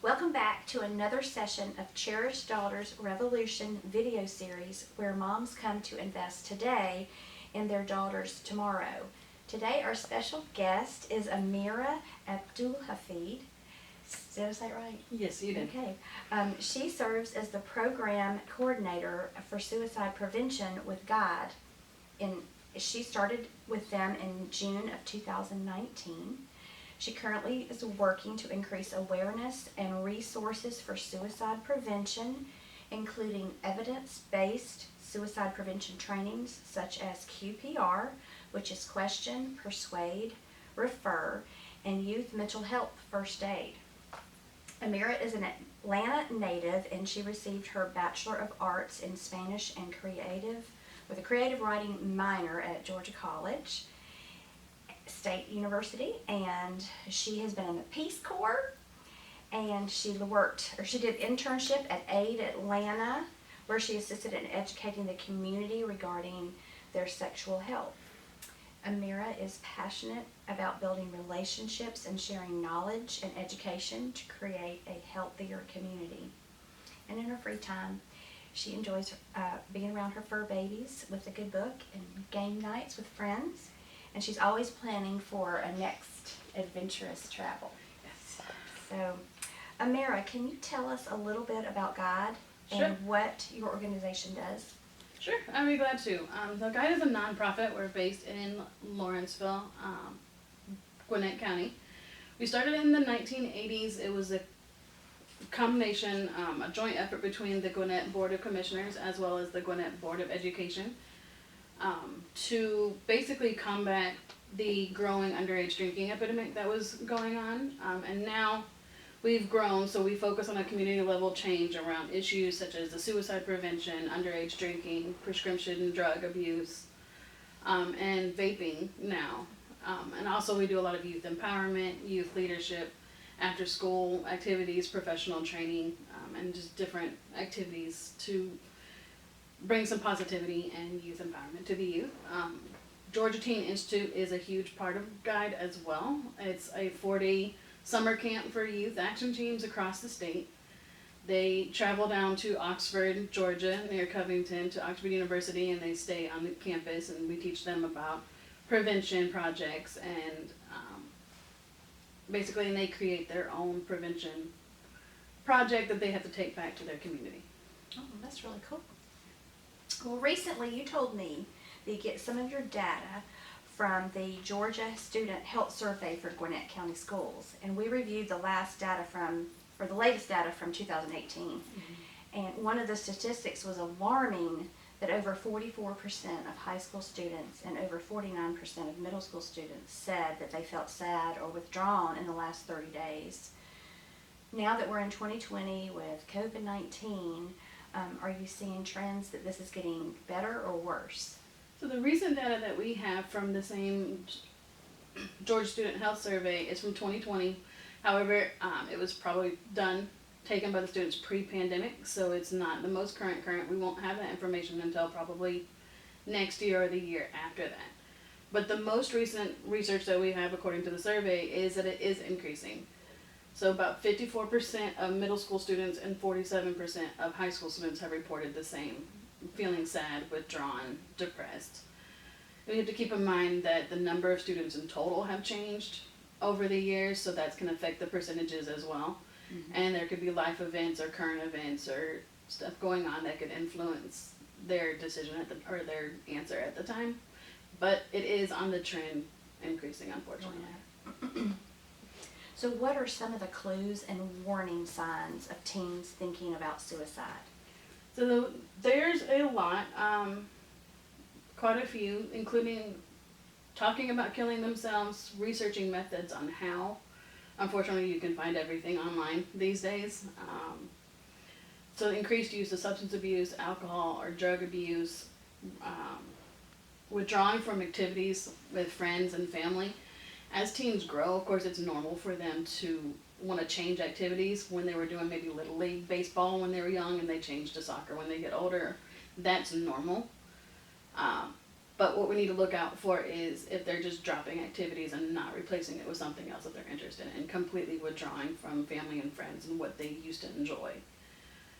Welcome back to another session of Cherished Daughters Revolution video series where moms come to invest today in their daughters tomorrow. Today our special guest is Amira Abdulhafid. Did I say it right? Yes, you did. Okay. She serves as the program coordinator for suicide prevention with GUIDE. She started with them in June of 2019. She currently is working to increase awareness and resources for suicide prevention, including evidence-based suicide prevention trainings such as QPR, which is Question, Persuade, Refer, and Youth Mental Health First Aid. Amira is an Atlanta native, and she received her Bachelor of Arts in Spanish and Creative with a creative writing minor at Georgia College State University, and she has been in the Peace Corps, and she did internship at Aid Atlanta, where she assisted in educating the community regarding their sexual health. Amira is passionate about building relationships and sharing knowledge and education to create a healthier community. And in her free time, she enjoys being around her fur babies with a good book and game nights with friends. And she's always planning for a next adventurous travel. Yes. So, Amira, can you tell us a little bit about GUIDE and what your organization does? Sure, I'd be glad to. So GUIDE is a nonprofit. We're based in Lawrenceville, Gwinnett County. We started in the 1980s. It was a combination, a joint effort between the Gwinnett Board of Commissioners as well as the Gwinnett Board of Education. To basically combat the growing underage drinking epidemic that was going on. And now we've grown, so we focus on a community level change around issues such as the suicide prevention, underage drinking, prescription drug abuse, and vaping now. And also we do a lot of youth empowerment, youth leadership, after school activities, professional training, and just different activities to bring some positivity and youth empowerment to the youth. Georgia Teen Institute is a huge part of GUIDE as well. It's a 4-day summer camp for youth action teams across the state. They travel down to Oxford, Georgia, near Covington, to Oxford University, and they stay on the campus, and we teach them about prevention projects, and basically they create their own prevention project that they have to take back to their community. Oh, that's really cool. Well, recently you told me that you get some of your data from the Georgia Student Health Survey for Gwinnett County Schools, and we reviewed the latest data from 2018. Mm-hmm. And one of the statistics was alarming that over 44% of high school students and over 49% of middle school students said that they felt sad or withdrawn in the last 30 days. Now that we're in 2020 with COVID-19, are you seeing trends that this is getting better or worse? So the recent data that we have from the same Georgia Student Health Survey is from 2020. However, it was probably taken by the students pre-pandemic, so it's not the most current. We won't have that information until probably next year or the year after that. But the most recent research that we have according to the survey is that it is increasing. So about 54% of middle school students and 47% of high school students have reported the same, feeling sad, withdrawn, depressed. We have to keep in mind that the number of students in total have changed over the years, so that's going to affect the percentages as well. Mm-hmm. And there could be life events or current events or stuff going on that could influence their decision or their answer at the time. But it is on the trend increasing, unfortunately. Yeah. So what are some of the clues and warning signs of teens thinking about suicide? So there's a lot, quite a few, including talking about killing themselves, researching methods on how. Unfortunately, you can find everything online these days. So increased use of substance abuse, alcohol, or drug abuse, withdrawing from activities with friends and family. As teens grow, of course, it's normal for them to want to change activities. When they were doing maybe Little League baseball when they were young and they change to soccer when they get older, that's normal. But what we need to look out for is if they're just dropping activities and not replacing it with something else that they're interested in, and completely withdrawing from family and friends and what they used to enjoy.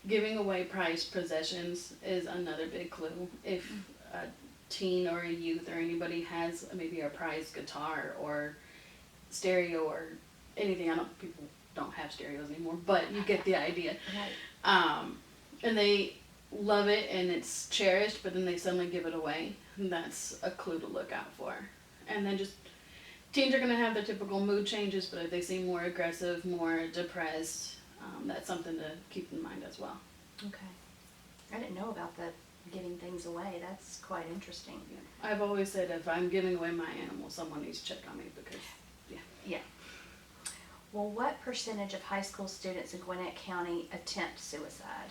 Giving away prized possessions is another big clue. If a teen or a youth or anybody has maybe a prized guitar or stereo or anything, people don't have stereos anymore, but you get the idea. Right. And they love it and it's cherished, but then they suddenly give it away. And that's a clue to look out for. And then just, teens are going to have their typical mood changes, but if they seem more aggressive, more depressed, that's something to keep in mind as well. Okay. I didn't know about the giving things away. That's quite interesting. Yeah. I've always said if I'm giving away my animal, someone needs to check on me because, Yeah. Well, what percentage of high school students in Gwinnett County attempt suicide?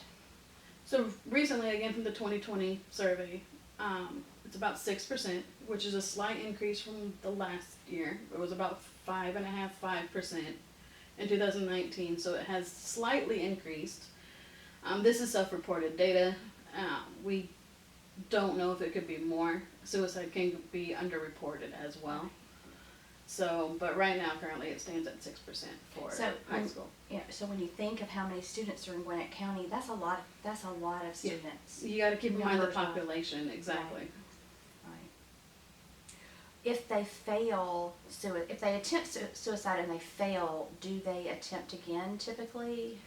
So recently, again from the 2020 survey, it's about 6%, which is a slight increase from the last year. It was about 5% in 2019, so it has slightly increased. This is self-reported data. We don't know if it could be more. Suicide can be underreported as well. So, but right now, currently, it stands at 6% for high school. Yeah. So when you think of how many students are in Gwinnett County, that's a lot. That's a lot of students. You got to keep in mind the Numbers are- population, exactly. Right. If they fail, if they attempt suicide and they fail, do they attempt again typically?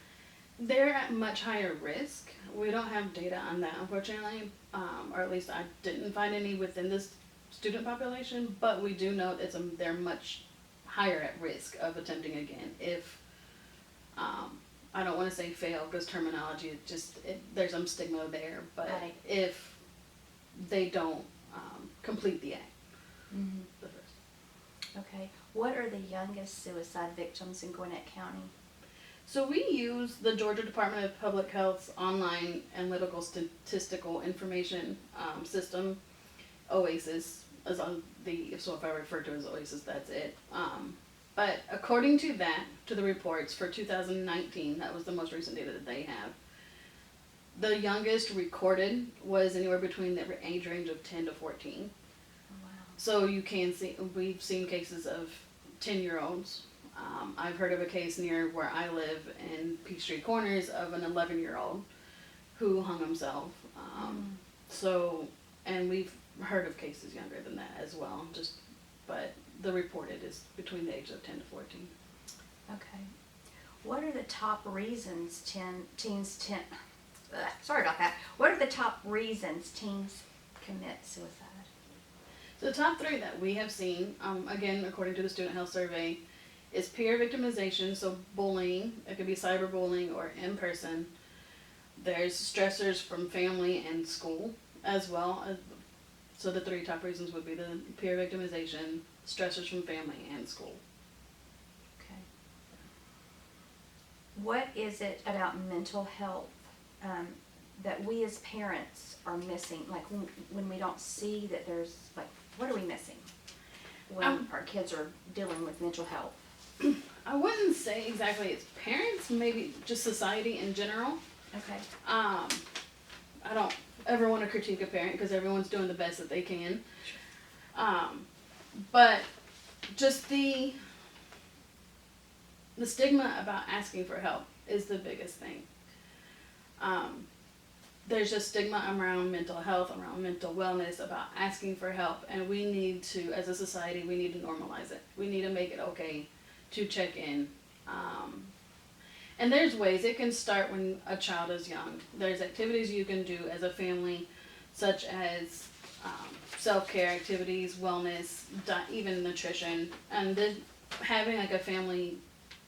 They're at much higher risk. We don't have data on that, unfortunately, or at least I didn't find any within this student population, but we do know they're much higher at risk of attempting again if, I don't want to say fail because terminology, there's some stigma there, but Right. if they don't complete the act. Mm-hmm. The first. Okay. What are the youngest suicide victims in Gwinnett County? So we use the Georgia Department of Public Health's online analytical statistical information system, OASIS, so if I refer to it as OASIS, that's it. But according to the reports for 2019, that was the most recent data that they have, the youngest recorded was anywhere between the age range of 10 to 14. Oh, wow. So you can see, we've seen cases of 10-year-olds. I've heard of a case near where I live in Peachtree Corners of an 11-year-old who hung himself. So, and we've heard of cases younger than that as well, but the reported is between the ages of 10 to 14. Okay. What are the top reasons sorry about that. What are the top reasons teens commit suicide? So the top three that we have seen, again, according to the Student Health Survey, is peer victimization, so bullying. It could be cyberbullying or in person. There's stressors from family and school as well. So the three top reasons would be the peer victimization, stressors from family, and school. Okay. What is it about mental health that we as parents are missing? Like when we don't see that there's, like, what are we missing when our kids are dealing with mental health? I wouldn't say exactly it's parents, maybe just society in general. Okay. I don't ever want to critique a parent because everyone's doing the best that they can. But just the stigma about asking for help is the biggest thing. There's just stigma around mental health, around mental wellness, about asking for help, and we need to, as a society, we need to normalize it. We need to make it okay to check in. And there's ways. It can start when a child is young. There's activities you can do as a family, such as self-care activities, wellness, even nutrition, and then having like a family,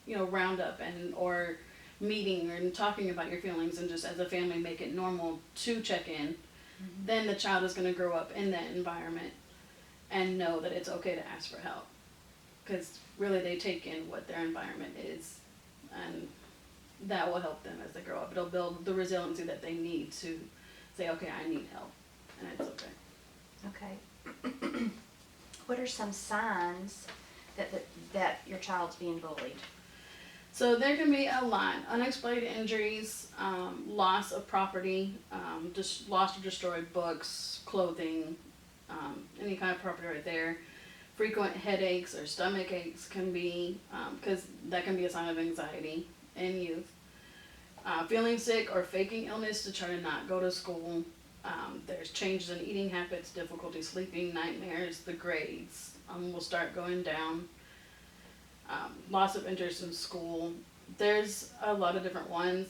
roundup or meeting and talking about your feelings, and just as a family make it normal to check in. Mm-hmm. Then the child is going to grow up in that environment and know that it's okay to ask for help, because really they take in what their environment is, and that will help them as they grow up. It'll build the resiliency that they need to say, okay, I need help, and it's okay. Okay. What are some signs that your child's being bullied? So there can be a lot. Unexplained injuries, loss of property, just lost or destroyed books, clothing, any kind of property right there. Frequent headaches or stomach aches can be, because that can be a sign of anxiety in youth. Feeling sick or faking illness to try to not go to school. There's changes in eating habits, difficulty sleeping, nightmares, the grades will start going down. Loss of interest in school. There's a lot of different ones.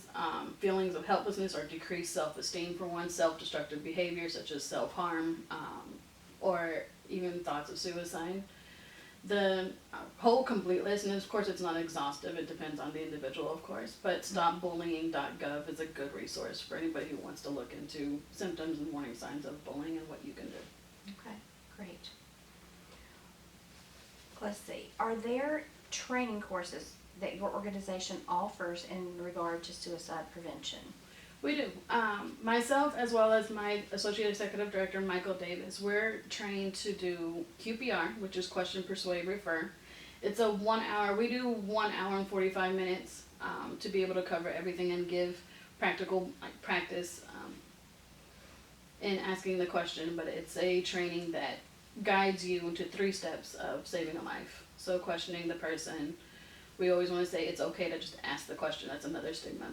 Feelings of helplessness or decreased self-esteem for one, self-destructive behavior such as self-harm, or even thoughts of suicide. The whole complete list, and of course it's not exhaustive, it depends on the individual, of course, but stopbullying.gov is a good resource for anybody who wants to look into symptoms and warning signs of bullying and what you can do. Okay, great. Let's see, are there training courses that your organization offers in regard to suicide prevention? We do. Myself, as well as my Associate Executive Director, Michael Davis, we're trained to do QPR, which is question, persuade, refer. It's a 1 hour, we do 1 hour and 45 minutes to be able to cover everything and give practical practice in asking the question, but it's a training that guides you into 3 steps of saving a life. So questioning the person. We always want to say it's okay to just ask the question. That's another stigma.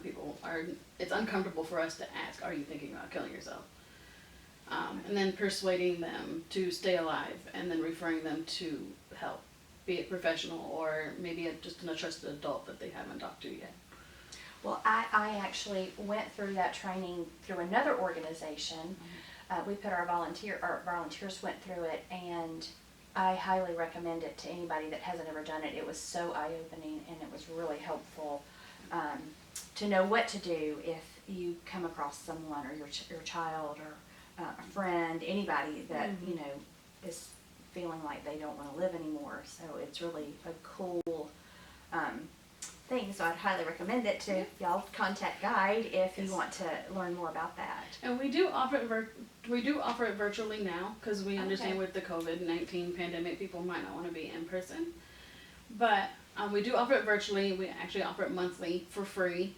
It's uncomfortable for us to ask, are you thinking about killing yourself? And then persuading them to stay alive and then referring them to help, be it professional or maybe just a trusted adult that they haven't talked to yet. Well, I actually went through that training through another organization. We put our volunteers went through it, and I highly recommend it to anybody that hasn't ever done it. It was so eye-opening, and it was really helpful to know what to do if you come across someone or your child or a friend, anybody that is feeling like they don't want to live anymore. So it's really a cool thing. So I'd highly recommend it to y'all. Contact Guide if you want to learn more about that. And we do offer it virtually now because we understand with the COVID-19 pandemic, people might not want to be in person. But we do offer it virtually. We actually offer it monthly for free.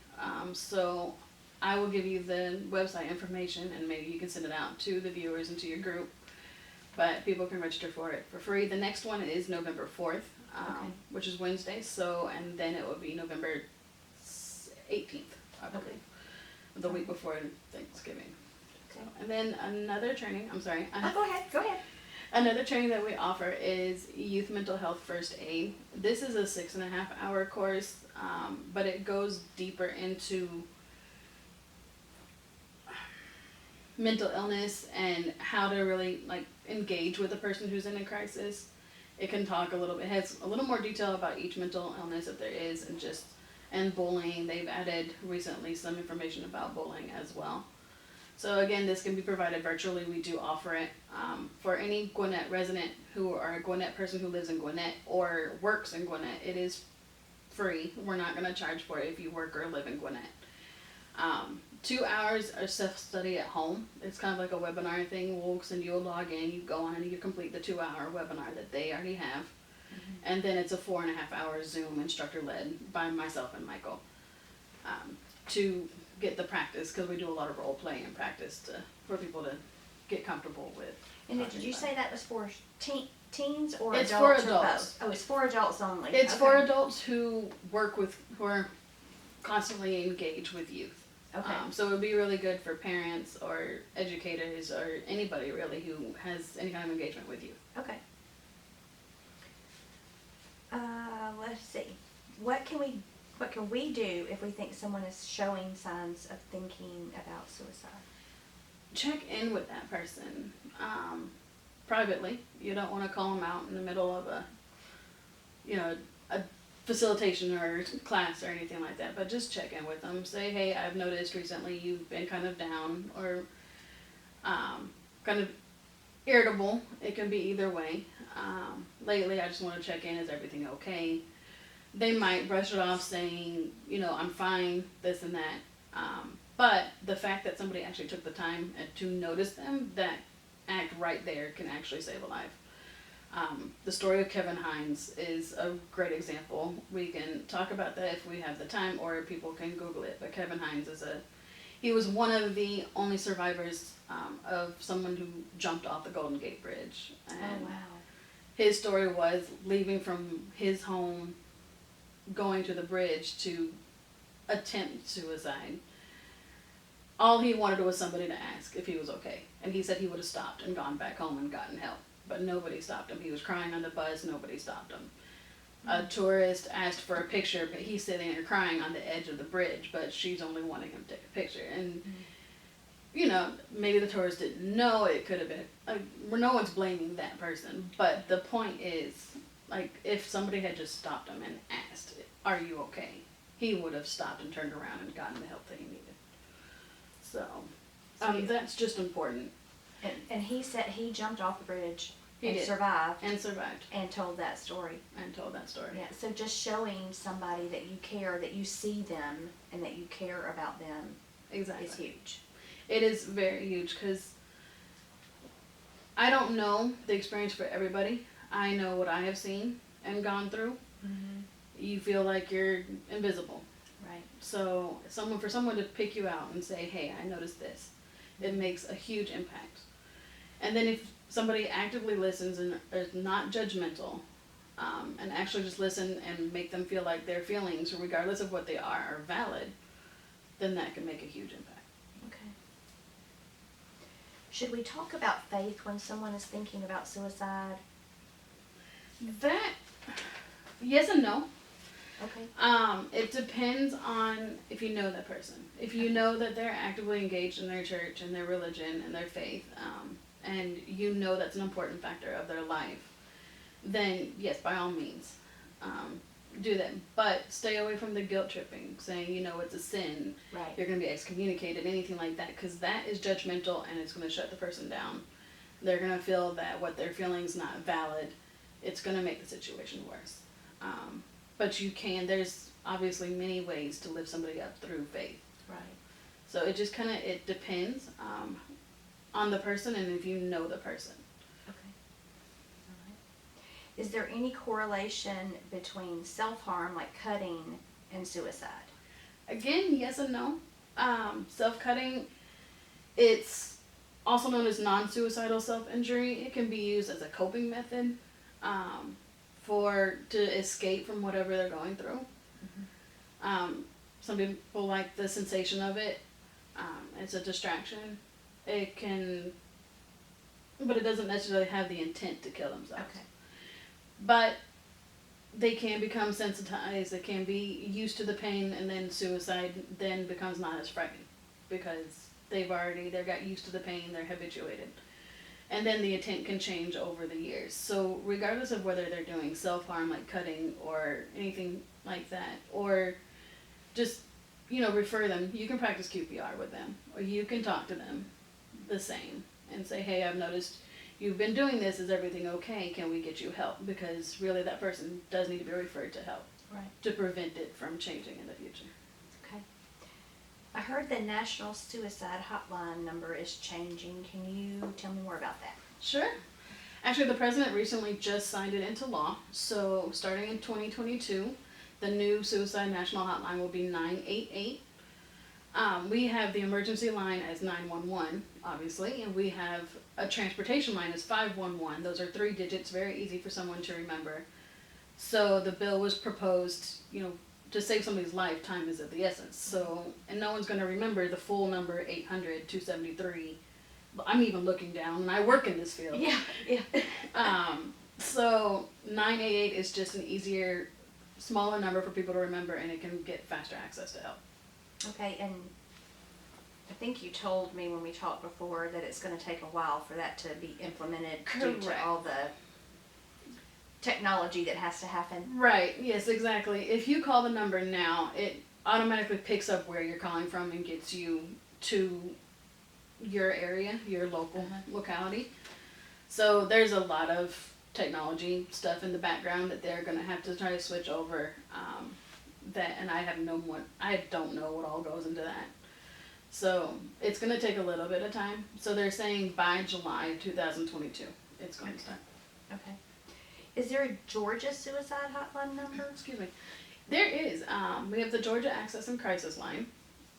So I will give you the website information, and maybe you can send it out to the viewers and to your group. But people can register for it for free. The next one is November 4th, which is Wednesday. So, and then it will be November 18th, I believe, the week before Thanksgiving. So, and then another training, Go ahead. Another training that we offer is Youth Mental Health First Aid. This is a 6.5-hour course, but it goes deeper into mental illness and how to really engage with a person who's in a crisis. It can talk it has a little more detail about each mental illness if there is, and bullying. They've added recently some information about bullying as well. So again, this can be provided virtually. We do offer it for any Gwinnett resident or a Gwinnett person who lives in Gwinnett or works in Gwinnett. It is free. We're not going to charge for it if you work or live in Gwinnett. 2 hours of self-study at home. It's kind of like a webinar thing. We'll send you a login. You go on and you complete the 2-hour webinar that they already have. And then it's a 4.5-hour Zoom instructor-led by myself and Michael to get the practice, because we do a lot of role play and practice for people to get comfortable with. And did you say that was for teens or it's adults? for adults. Or both? Oh, it's for adults only. It's for adults who are constantly engaged with youth. Okay. So it would be really good for parents or educators or anybody really who has any kind of engagement with youth. Okay. Let's see. What can we do if we think someone is showing signs of thinking about suicide? Check in with that person privately. You don't want to call them out in the middle of a facilitation or class or anything like that, but just check in with them. Say, hey, I've noticed recently you've been kind of down or kind of irritable. It can be either way. Lately, I just want to check in. Is everything okay? They might brush it off saying, I'm fine, this and that. But the fact that somebody actually took the time to notice them, that act right there can actually save a life. The story of Kevin Hines is a great example. We can talk about that if we have the time, or people can Google it. But Kevin Hines He was one of the only survivors of someone who jumped off the Golden Gate Bridge. And Oh, wow. his story was leaving from his home, going to the bridge to attempt suicide. All he wanted was somebody to ask if he was okay. And he said he would have stopped and gone back home and gotten help. But nobody stopped him. He was crying on the bus, nobody stopped him. A tourist asked for a picture, but he's sitting there crying on the edge of the bridge, but she's only wanting him to take a picture. And, you know, maybe the tourist didn't know. It could have been, no one's blaming that person. But the point is, like, if somebody had just stopped him and asked, are you okay? He would have stopped and turned around and gotten the help that he needed. So, that's just important. And he said he jumped off the bridge He and did. survived And survived. and told that story. And told that story. Yeah, so just showing somebody that you care, that you see them, and that you care about them Exactly. is huge. It is very huge because I don't know the experience for everybody. I know what I have seen and gone through. Mm-hmm. You feel like you're invisible. Right. So for someone to pick you out and say, hey, I noticed this, it makes a huge impact. And then if somebody actively listens and is not judgmental, and actually just listen and make them feel like their feelings, regardless of what they are valid, then that can make a huge impact. Okay. Should we talk about faith when someone is thinking about suicide? That, yes and no. Okay. It depends on if you know that person. If you know that they're actively engaged in their church and their religion and their faith, and you know that's an important factor of their life, then yes, by all means, do that. But stay away from the guilt tripping, saying, you know, it's a sin, Right. you're going to be excommunicated, anything like that, because that is judgmental and it's going to shut the person down. They're going to feel that what they're feeling is not valid. It's going to make the situation worse. But there's obviously many ways to lift somebody up through faith. Right. So it just it depends on the person and if you know the person. Okay. All right. Is there any correlation between self-harm, like cutting, and suicide? Again, yes and no. Self-cutting, it's also known as non-suicidal self-injury. It can be used as a coping method to escape from whatever they're going through. Mm-hmm. Some people like the sensation of it. It's a distraction. But it doesn't necessarily have the intent to kill themselves. Okay. But they can become sensitized. They can be used to the pain, and then suicide then becomes not as frightening because they got used to the pain. They're habituated. And then the intent can change over the years. So regardless of whether they're doing self-harm like cutting or anything like that, or just, refer them, you can practice QPR with them, or you can talk to them the same and say, hey, I've noticed you've been doing this. Is everything okay? Can we get you help? Because really that person does need to be referred to help. Right. To prevent it from changing in the future. Okay. I heard the National Suicide Hotline number is changing. Can you tell me more about that? Sure. Actually, the president recently just signed it into law. So starting in 2022, the new Suicide National Hotline will be 988. We have the emergency line as 911, obviously, and we have a transportation line as 511. Those are 3 digits, very easy for someone to remember. So the bill was proposed, to save somebody's life, time is of the essence. So, and no one's going to remember the full number 800-273. I'm even looking down, and I work in this field. Yeah. So 988 is just an easier, smaller number for people to remember, and it can get faster access to help. Okay, and I think you told me when we talked before that it's going to take a while for that to be implemented due to Correct. all the technology that has to happen. Right, yes, exactly. If you call the number now, it automatically picks up where you're calling from and gets you to your area, your locality. So there's a lot of technology stuff in the background that they're going to have to try to switch over. And I don't know what all goes into that. So it's going to take a little bit of time. So they're saying by July 2022, it's going to start. Okay. Is there a Georgia suicide hotline number? Excuse me. There is. We have the Georgia Access and Crisis Line,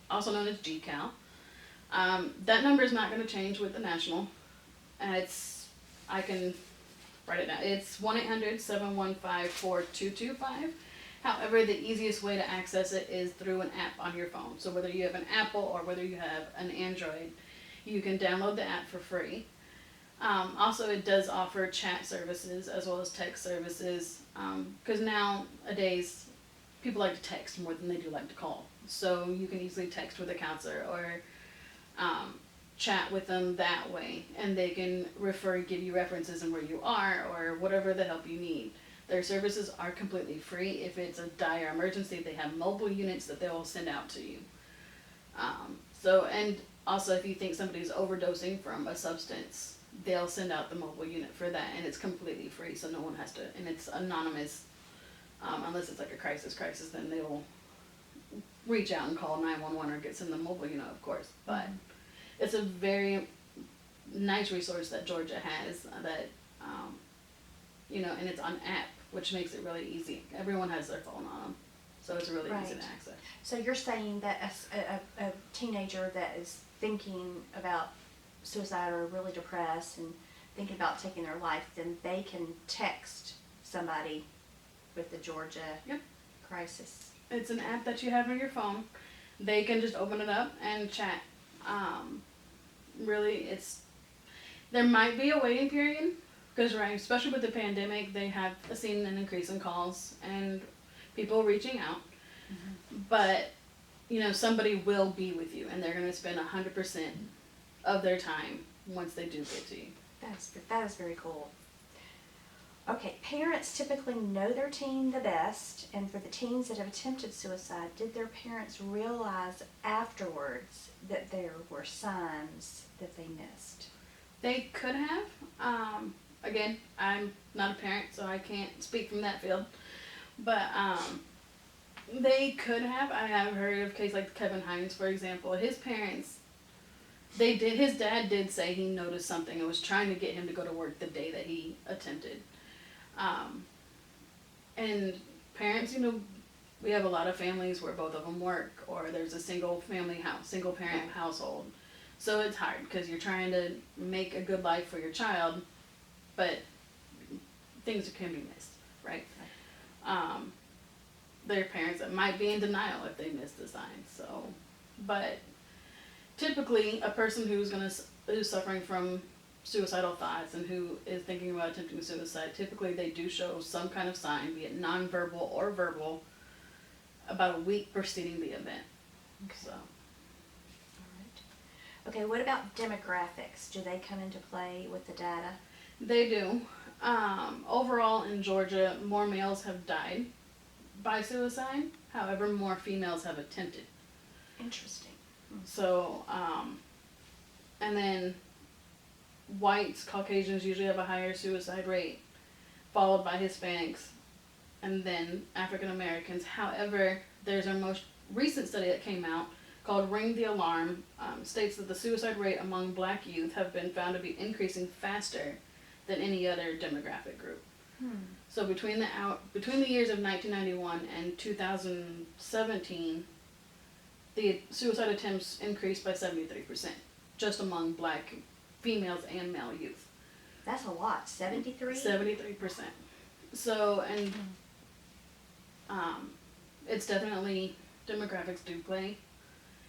also known as GCAL. That number is not going to change with the national. I can write it down. It's 1-800-715-4225. However, the easiest way to access it is through an app on your phone. So whether you have an Apple or whether you have an Android, you can download the app for free. Also, it does offer chat services as well as text services, because nowadays people like to text more than they do like to call. So you can easily text with a counselor or chat with them that way, and they can give you references and where you are or whatever the help you need. Their services are completely free. If it's a dire emergency, they have mobile units that they will send out to you. And also, if you think somebody's overdosing from a substance, they'll send out the mobile unit for that, and it's completely free, so no one has to, and it's anonymous, unless it's like a crisis, then they will reach out and call 911 or get send the mobile unit, of course. But it's a very nice resource that Georgia has that, and it's on app, which makes it really easy. Everyone has their phone on them, so it's really easy to access. So you're saying that a teenager that is thinking about suicide or really depressed and thinking about taking their life, then they can text somebody with the Georgia crisis. It's an app that you have on your phone. They can just open it up and chat. Really, there might be a waiting period because, right, especially with the pandemic, they have seen an increase in calls and people reaching out. But somebody will be with you, and they're going to spend 100% of their time once they do get to you. That is very cool. Okay, parents typically know their teen the best, and for the teens that have attempted suicide, did their parents realize afterwards that there were signs that they missed? They could have. Again, I'm not a parent, so I can't speak from that field. But they could have. I have heard of cases like Kevin Hines, for example. His parents, his dad did say he noticed something and was trying to get him to go to work the day that he attempted. And parents, we have a lot of families where both of them work, or there's a single parent household. So it's hard because you're trying to make a good life for your child, but things can be missed, right? There are parents that might be in denial if they miss the signs. So, but typically a person who's suffering from suicidal thoughts and who is thinking about attempting suicide, typically they do show some kind of sign, be it nonverbal or verbal, about a week preceding the event. Okay. So. All right. Okay, what about demographics? Do they come into play with the data? They do. Overall in Georgia, more males have died by suicide. However, more females have attempted. Interesting. So, and then whites, Caucasians usually have a higher suicide rate, followed by Hispanics, and then African Americans. However, there's a most recent study that came out called Ring the Alarm, states that the suicide rate among black youth have been found to be increasing faster than any other demographic group. So between the years of 1991 and 2017, the suicide attempts increased by 73%, just among black females and male youth. That's a lot. 73? 73%. So, and it's definitely, demographics do play.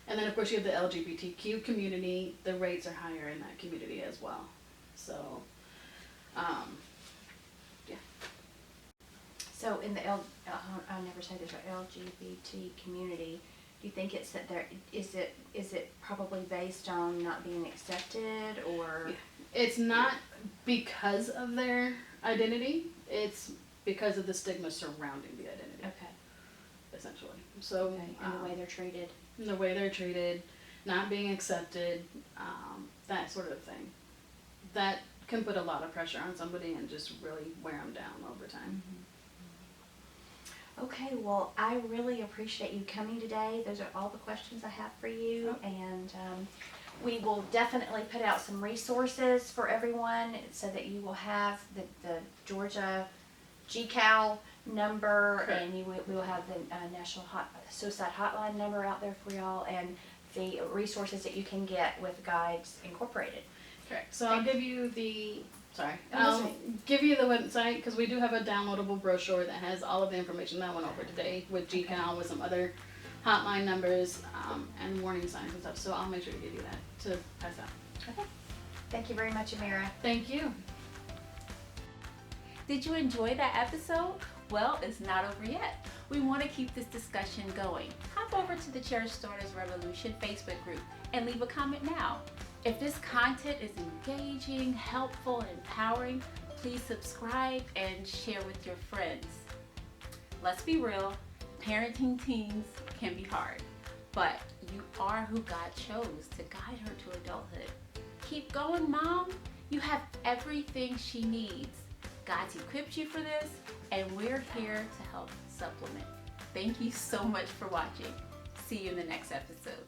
And then of course you have the LGBTQ community, the rates are higher in that community as well. So, yeah. So in the I never say this right, LGBT community, do you think it's that is it probably based on not being accepted, or? Yeah. It's not because of their identity, it's because of the stigma surrounding the identity. Okay. Essentially. So, Okay. And the way they're treated. The way they're treated, not being accepted, that sort of thing. That can put a lot of pressure on somebody and just really wear them down over time. Okay, well, I really appreciate you coming today. Those are all the questions I have for you, and we will definitely put out some resources for everyone so that you will have the Georgia GCAL number. Correct. And we will have the National Suicide Hotline number out there for y'all. And the resources that you can get with Guides Incorporated. Correct. So I'll give you the, sorry, I'm I'll listening. give you the website because we do have a downloadable brochure that has all of the information that I went over today with GCAL, with some other hotline numbers, and warning signs and stuff. So I'll make sure to give you that to pass out. Okay. Thank you very much, Amira. Thank you. Did you enjoy that episode? Well, it's not over yet. We want to keep this discussion going. Hop over to the Cherished Daughters Revolution Facebook group and leave a comment now. If this content is engaging, helpful, and empowering, please subscribe and share with your friends. Let's be real, parenting teens can be hard, but you are who God chose to guide her to adulthood. Keep going, Mom. You have everything she needs. God's equipped you for this, and we're here to help supplement. Thank you so much for watching. See you in the next episode.